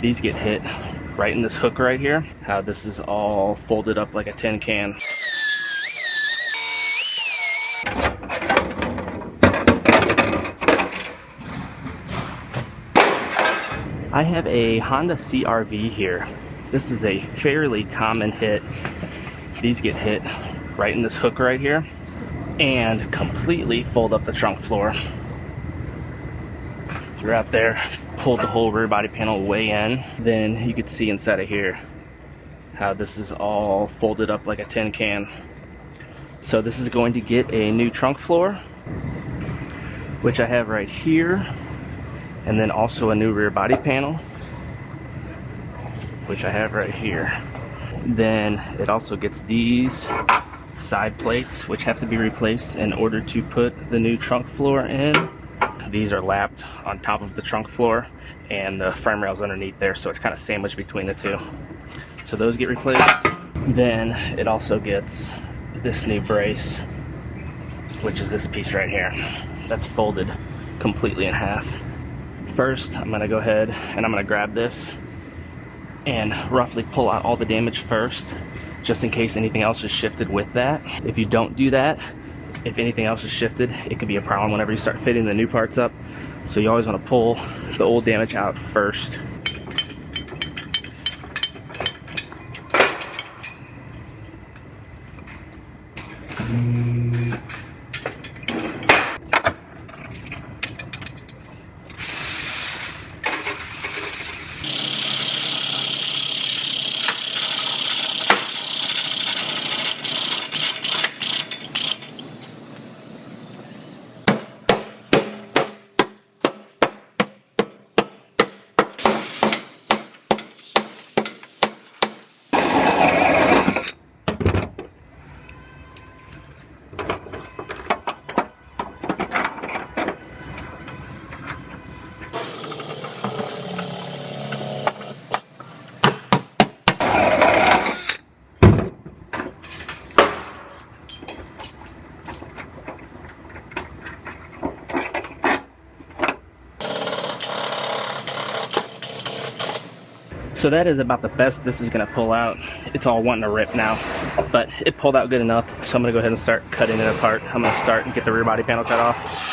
These get hit right in this hook right here. How this is all folded up like a tin can. I have a Honda CRV here. This is a fairly common hit. These get hit right in this hook right here and completely fold up the trunk floor. Through out there, pulled the whole rear body panel way in. Then you could see inside of here how this is all folded up like a tin can. So this is going to get a new trunk floor, which I have right here, and then also a new rear body panel, which I have right here. Then it also gets these side plates, which have to be replaced in order to put the new trunk floor in. These are lapped on top of the trunk floor, and the frame rail's underneath there, so it's kind of sandwiched between the two. So those get replaced. Then it also gets this new brace, which is this piece right here. That's folded completely in half. First, I'm gonna go ahead and I'm gonna grab this and roughly pull out all the damage first, just in case anything else is shifted with that. If you don't do that, if anything else is shifted, it could be a problem whenever you start fitting the new parts up. So you always want to pull the old damage out first. So that is about the best this is gonna pull out. It's all wanting to rip now, but it pulled out good enough. So I'm gonna go ahead and start cutting it apart. I'm gonna start and get the rear body panel cut off.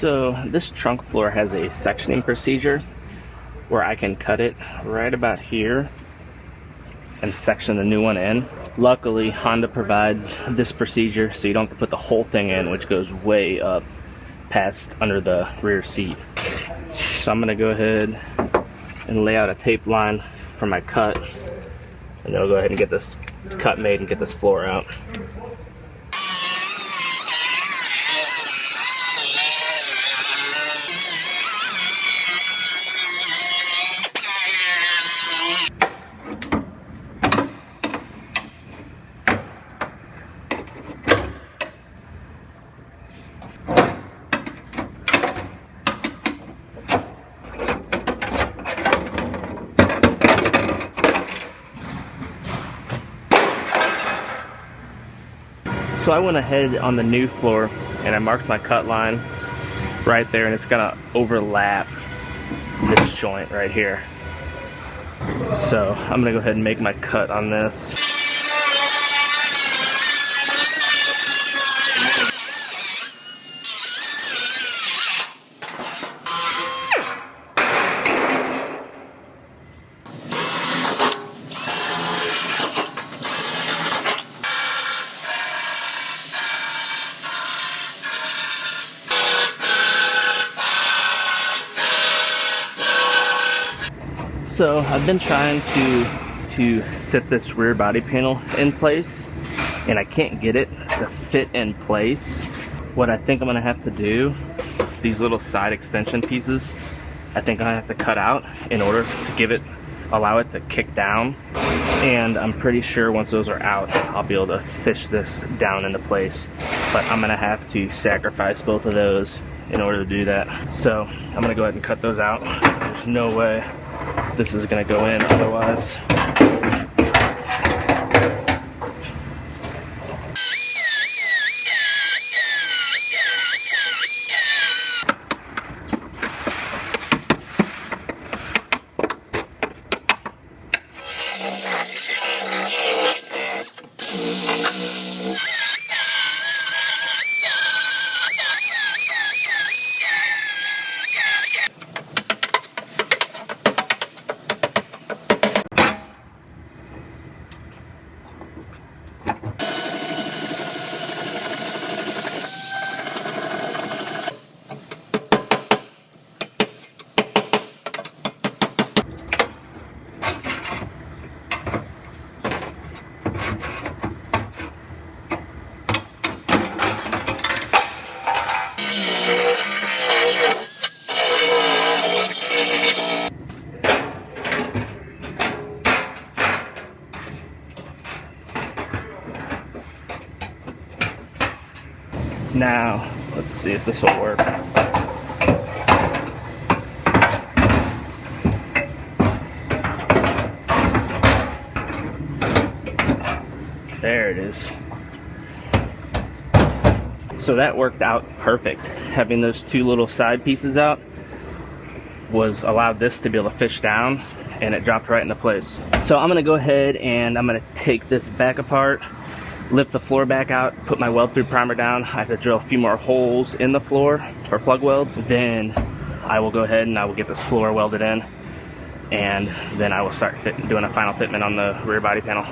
So this trunk floor has a sectioning procedure where I can cut it right about here and section the new one in. Luckily, Honda provides this procedure so you don't have to put the whole thing in, which goes way up past under the rear seat. So I'm gonna go ahead and lay out a tape line for my cut, and then I'll go ahead and get this cut made and get this floor out. So I went ahead on the new floor and I marked my cut line right there, and it's gonna overlap this joint right here. So I'm gonna go ahead and make my cut on this. So I've been trying to sit this rear body panel in place, and I can't get it to fit in place. What I think I'm gonna have to do, these little side extension pieces, I think I have to cut out in order to allow it to kick down. And I'm pretty sure once those are out, I'll be able to fish this down into place. But I'm gonna have to sacrifice both of those in order to do that. So I'm gonna go ahead and cut those out. There's no way this is gonna go in otherwise. Now, let's see if this will work. There it is. So that worked out perfect. Having those two little side pieces out allowed this to be able to fish down, and it dropped right into place. So I'm gonna go ahead and I'm gonna take this back apart, lift the floor back out, put my weld through primer down. I have to drill a few more holes in the floor for plug welds. Then I will go ahead and I will get this floor welded in, and then I will start doing a final fitment on the rear body panel.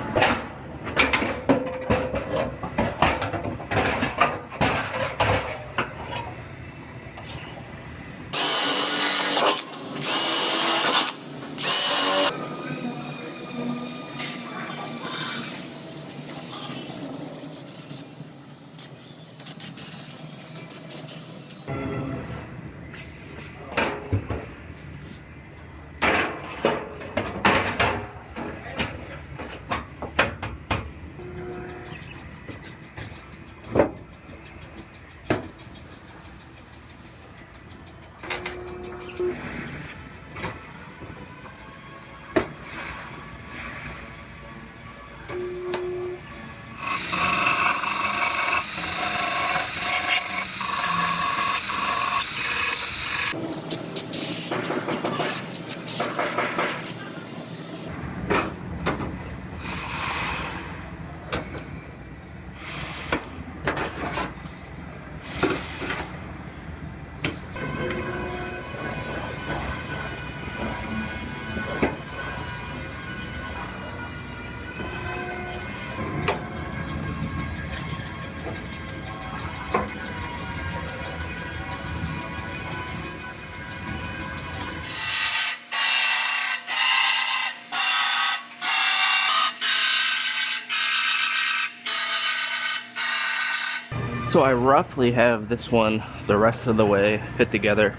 So I roughly have this one the rest of the way fit together.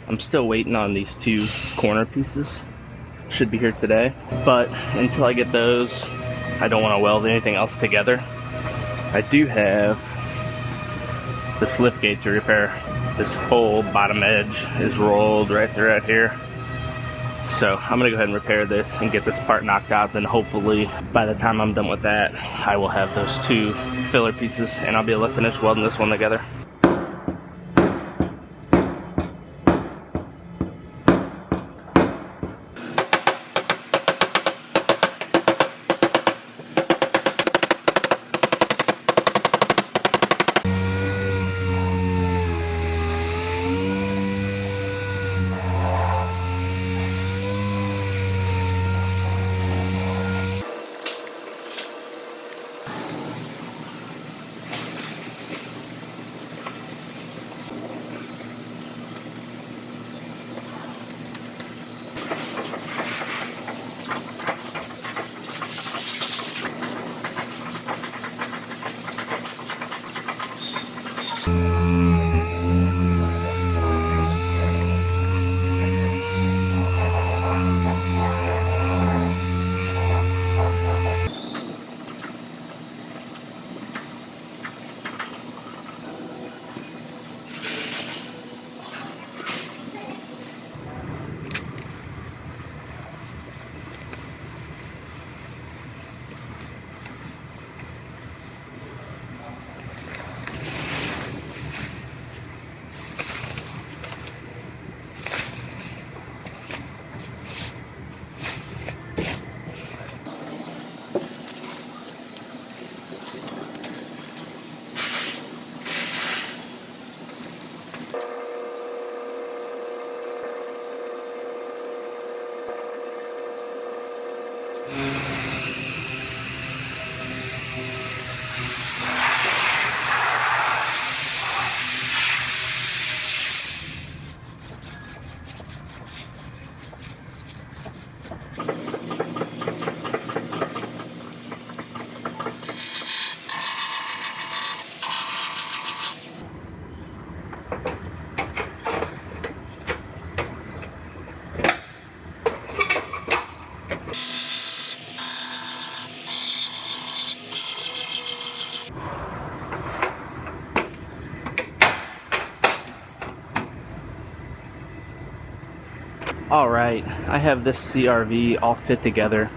I'm still waiting on these two corner pieces. Should be here today, but until I get those, I don't want to weld anything else together. I do have this lift gate to repair. This whole bottom edge is rolled right there at here. So I'm gonna go ahead and repair this and get this part knocked out. Then hopefully by the time I'm done with that, I will have those two filler pieces and I'll be able to finish welding this one together. Alright, I have this CRV all fit together.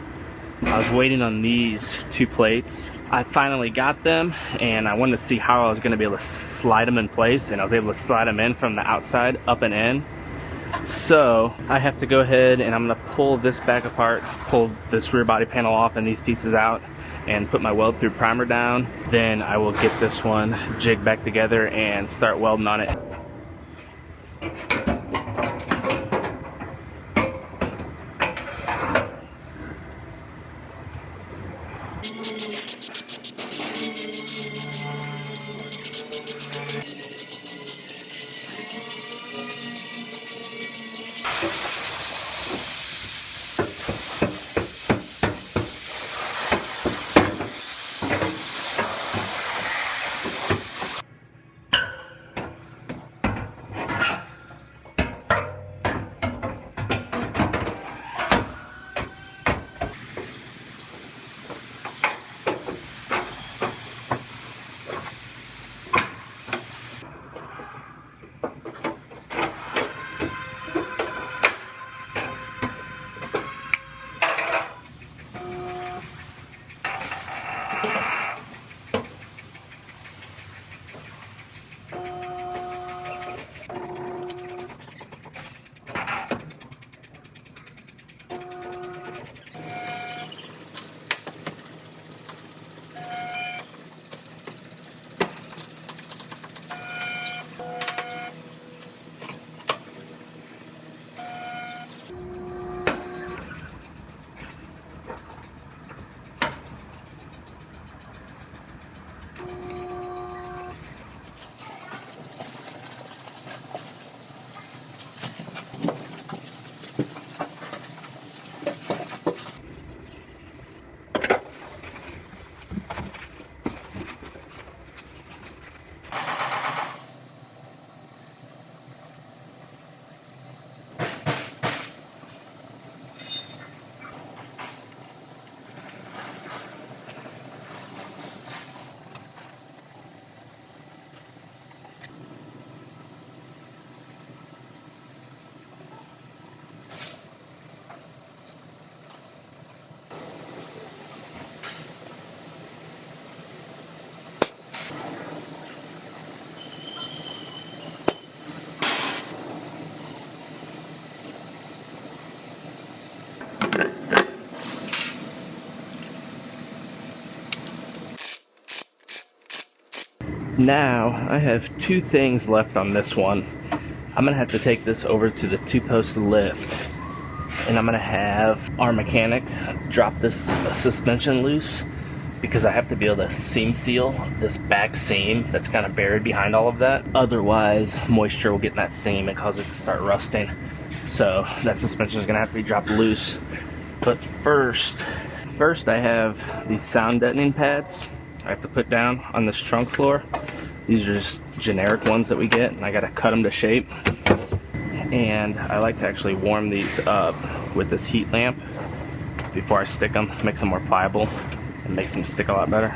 I was waiting on these two plates. I finally got them and I wanted to see how I was going to be able to slide them in place, and I was able to slide them in from the outside up and in. So I have to go ahead and I'm going to pull this back apart, pull this rear body panel off and these pieces out, and put my weld through primer down. Then I will get this one jigged back together and start welding on it. Now I have two things left on this one. I'm gonna have to take this over to the 2-post lift, and I'm gonna have our mechanic drop this suspension loose, because I have to be able to seam seal this back seam that's kind of buried behind all of that. Otherwise, moisture will get in that seam and cause it to start rusting. So that suspension is gonna have to be dropped loose. But first I have these sound deadening pads I have to put down on this trunk floor. These are just generic ones that we get, and I gotta cut them to shape. And I like to actually warm these up with this heat lamp before I stick them. Makes them more pliable and makes them stick a lot better.